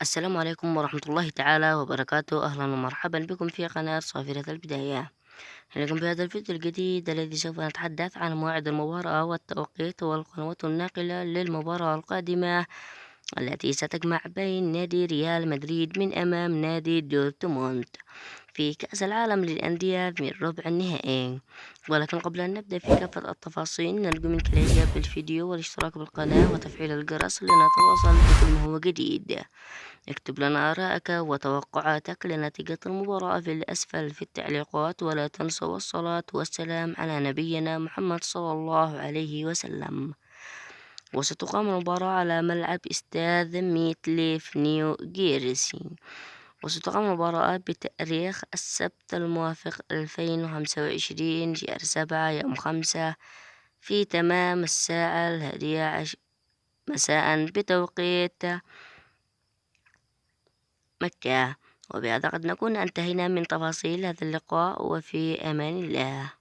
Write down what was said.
السلام عليكم ورحمة الله تعالى وبركاته. أهلا ومرحبا بكم في قناة صافرة البداية. لكم في هذا الفيديو الجديد الذي سوف نتحدث عن موعد المباراة والتوقيت والقنوات الناقلة للمباراة القادمة التي ستجمع بين نادي ريال مدريد من أمام نادي دورتموند في كأس العالم للأندية من ربع النهائي. ولكن قبل أن نبدأ في كافة التفاصيل نرجو منك الإعجاب بالفيديو والاشتراك بالقناة وتفعيل الجرس لنتواصل بكل ما هو جديد. اكتب لنا آراءك وتوقعاتك لنتيجة المباراة في الأسفل في التعليقات، ولا تنسوا الصلاة والسلام على نبينا محمد صلى الله عليه وسلم. وستقام المباراة على ملعب استاد ميتليف نيو جيرسي، وستقام المباراة بتاريخ السبت الموافق 2025 شهر 7 يوم 5 في تمام الساعة 11 مساء بتوقيت مكة. وبهذا قد نكون انتهينا من تفاصيل هذا اللقاء، وفي أمان الله.